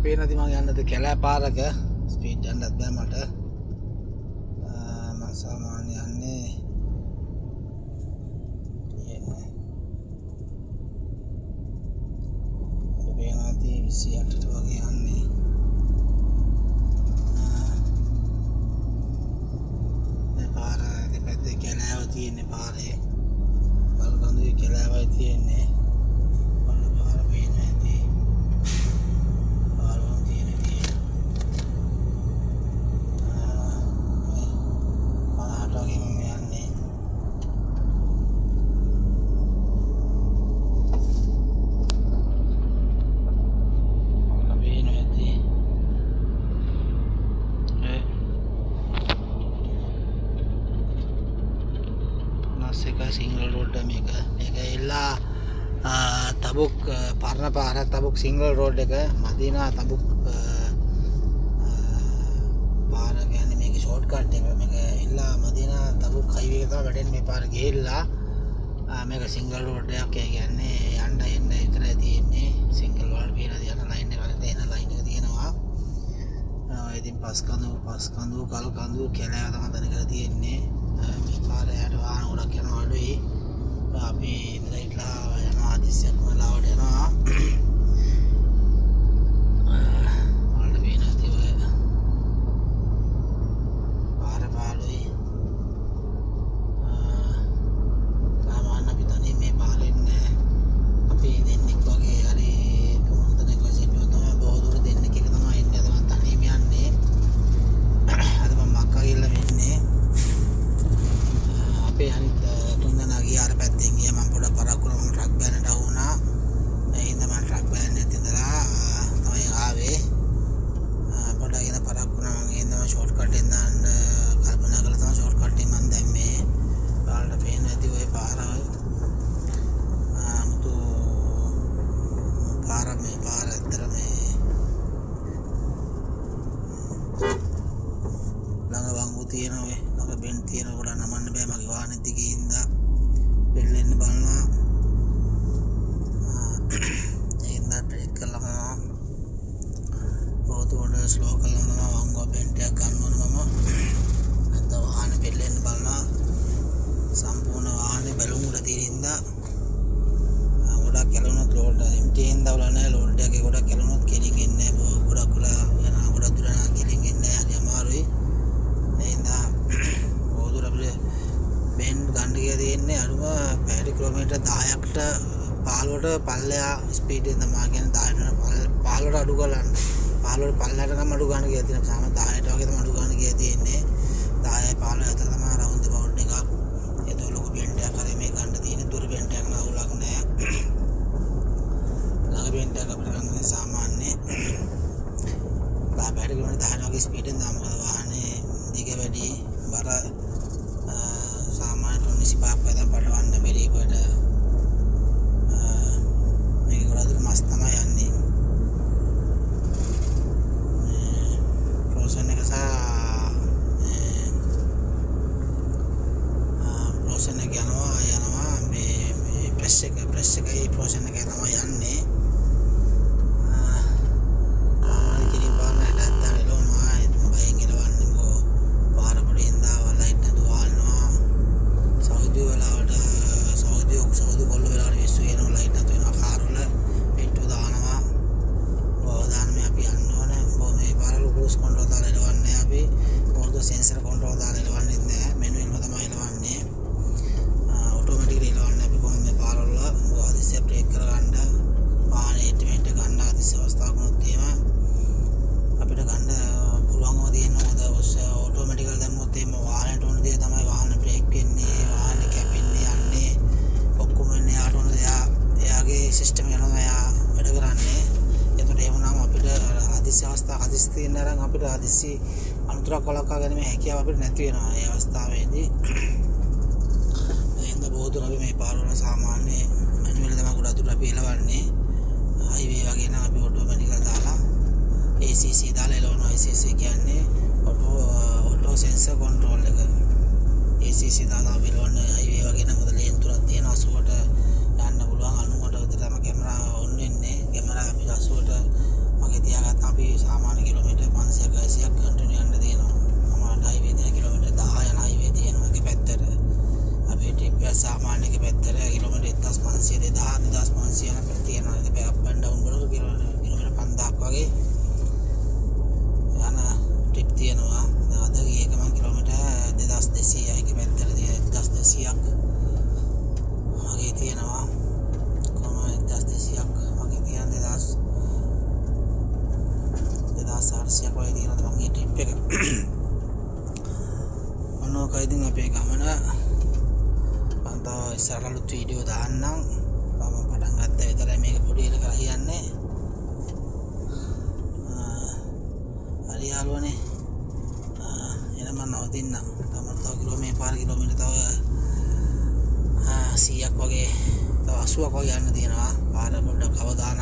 පේන නැති මම යන්නද කැලෑ පාරක ස්පීඩ් යන්නත් බෑ මට මම සාමාන්‍ය යන්නේ පේනාති 28ට වගේ යන්නේ මේ පාර දෙපැත්තේ කැලෑව තියෙන්නේ පාරේ කල්කඳුයි කැලෑවයි තියෙන්නේ පාර පේන ඇති පාරවල් තියෙන විදිය 50ට වගේ මම යන්නේ සිංගල් රෝඩ් මේක එල්ලා තබුක් පරණ පාරක් තබුක් සිංගල් රෝඩ් එක මදීනා තබුක් පාර කියන්නේ මේක ෂෝට් කට් එක මේක එල්ලා මදීනා තබුක් හයිවේ එක තමයි වැඩෙන්නේ මේ පාර ගිහිල්ලා මේක සිංගල් රෝඩ් එකක් ඒ කියන්නේ යන්න එන්න විතරයි තියෙන්නේ සිංගල් වල පියන යන ලයින් එක වල තියෙන ලයින් එක තියෙනවා ඉතින් පස් කඳු කල් කඳු කැලෑව තමයි තනිකර තියෙන්නේ මේ පාරයට වාහන ගොඩක් යනවා අඩුයි අපි ඉඳලා ඉట్లా යනවා ආදිස්සයක් මලාවට යනවා වලට පේන ඇති ඔය පාර පාළුයි සාමාන්‍ය අපි තනියෙන් මේ පාරෙන් අපි දෙන්නෙක් වගේ හරි තුන් දෙනෙක් වශයෙන් තමයි බොහෝ දුර දෙන්නෙක් එක තමයි ඉන්නේ අද මම තනියම යන්නේ අද මම මක්කා ගිහලා වෙන්නේ අපේ අනිත් තුන්දෙනා ගියා අර පැත්තෙන් ගියා මම පොඩක් පරක් වුණා මම ට්‍රක් බෑනට වුණා ඒ හින්දා මම ට්‍රක් බෑන් එකේ ඉඳලා තමයි ආවේ පොඩක් ඉඳ පරක් වුණා මම ඒ හින්දා මම ෂෝට් කට් එකෙන් දාන්න කල්පනා කළා තමයි ෂෝට් කට් එකෙන් මම දැම්මේ ඔයාලට පේන්නේ නැති ඔය පාර මුතු පාර මේ පාර අතර මේ ළඟ වංගු තියෙන ඔය ළඟ බෙන් තියෙන කොට නමන්න බෑ මගේ වාහනේ දිගේ ඉඳලා බෙල්ලෙන්න බලනවා ඉඳලා බ්‍රේක් කළා මම පොතෝඩ ස්ලෝ කළා මම වංගුව බෙන්ට් එකක් ගන්න ඕන මම නැත්නම් වාහනේ බෙල්ලෙන්න බලනවා සම්පූර්ණ වාහනේ බැලුම් වල තියෙන ඉඳලා ගොඩක් කැලුණොත් ලෝඩ් MT ඉඳලා වල නැහැ ලෝඩ් එකේ ගොඩක් කැලුණොත් කෙලින් එන්නේ නැහැ ගොඩක් වල යනවා ගොඩක් දුර යනවා කෙලින් එන්නේ නැහැ හරි අමාරුයි එහෙනම් ඕදුර අපිට බෙන් ගන්න කියලා තියෙන්නේ අරුම පැය කිලෝමීටර් 10කට 15ට පල්ලෙහා ස්පීඩ් එක තමයි කියන්නේ 15ට අඩු කරන්න 15ට පල්ලෙහාට ගම අඩු ගන්න කියලා තියෙනවා සාම 10ට වගේ තමයි අඩු ගන්න කියලා තියෙන්නේ 10යි 15 අතර තමයි රවුන්ඩ් බවුන්ඩ් එකක් ඒක ලොකු බෙන්ට් එකක් හරි මේ ගන්න තියෙන්නේ දුර බෙන්ට් එකක් නවුලක් නැහැ ළඟ බෙන්ට් එකක් අපිට ගන්න සාමාන්‍ය 10 කිලෝමීටර් 10ට වගේ ස්පීඩ් එකෙන් දාම මොකද වාහනේ දිග වැඩි බර සාමාන්‍ය 25ක් වගේ පටවන්න බැරි කොට මේක ගොඩක් මස් තමයි යන්නේ ප්‍රොසෙන් එක සහ ප්‍රොසෙන් එක යනවා මේ ප්‍රෙස් එකයි ප්‍රොසෙන් එකයි තමයි යන්නේ सेंसर कंट्रोल दाल එලවන්නේ මෙනුවල් ම තමයි එලවන්නේ ඔටෝමැටිකලි එලවන්නේ අපි කොහොමද මේ පාරවල ආදිසිය බ්‍රේක් කරගන්න වාහනේ එස්ටිමේට් එක ගන්න ආදිසිය අවස්ථාවක් වුණොත් එහෙම අපිට ගන්න පුළුවන්ව තියෙනවා ඔටෝමැටිකල් දැම්මොත් එහෙම වාහනේට ඕන දේ තමයි වාහන බ්‍රේක් වෙන්නේ වාහනේ කැපෙන්නේ යන්නේ ඔක්කොම එන්නේ යාට ඕන දේ එයාගේ සිස්ටම් එක යනවා එයා වැඩ කරන්නේ එතකොට ඒ වුණාම අපිට ආදිසිය අවස්ථාවක් ආදිසිය තියෙන නම් අපිට ආදිසිය අනුතරක් වළක්වා ගැනීමේ හැකියාව අපිට නැති වෙනවා ඒ අවස්ථාවේදී එහෙනම් බොහෝ දුර අපි මේ පාරවල සාමාන්‍ය මැනුවල් තමයි ගොඩක් දුර අපි එලවන්නේ හයිවේ වගේ නම් අපි ඔටෝමැටිකල් දාලා ACC දාලා එලවනවා ACC කියන්නේ ඔටෝ සෙන්සර් කන්ට්‍රෝල් එක ACC දාලා අපි එලවන්නේ හයිවේ වගේ නම් මොකද ලේන් තුනක් තියෙනවා 80ට යන්න පුළුවන් 90ට විතර තමයි කැමරා ඔන් වෙන්නේ කැමරා අපි 80ට වගේ තියාගත්තා අපි අපි සාමාන්‍ය කිලෝමීටර් 500ක් 600ක් කන්ටිනියු යන්න තියෙනවා. අමාරුට හයිවේ තියෙන කිලෝමීටර් 10 යන හයිවේ තියෙනවා එක පැත්තට. අපි ට්‍රිප් එක සාමාන්‍ය එක පැත්තට කිලෝමීටර් 1500 2500 යන තියෙනවා. ඒක අප් ඇන්ඩ් ඩවුන් වල කිලෝමීටර් 5000ක් වගේ යන ට්‍රිප් තියෙනවා. අද ගියේ එක මම කිලෝමීටර් 2200යි එක පැත්තට 1200ක් වගේ තියෙනවා. කොහොමද 1200ක් වගේ තියෙන 2800ක් වගේ තියෙනවා මගේ ට්‍රිප් එක. මොනවායි ඉතින් අපේ ගමන මම තව ඉස්සරහට වීඩියෝ දාන්නම්. මම පටන් ගත්ත විතරයි මේක පොඩි එක කරලා කියන්නේ. හරි යාළුවනේ. එහෙනම් මම නවතින්නම්. තව කිලෝමීටර් තව 100ක් වගේ තව 80ක් වගේ යන්න තියෙනවා. පාර පොඩ්ඩක් අවදානම්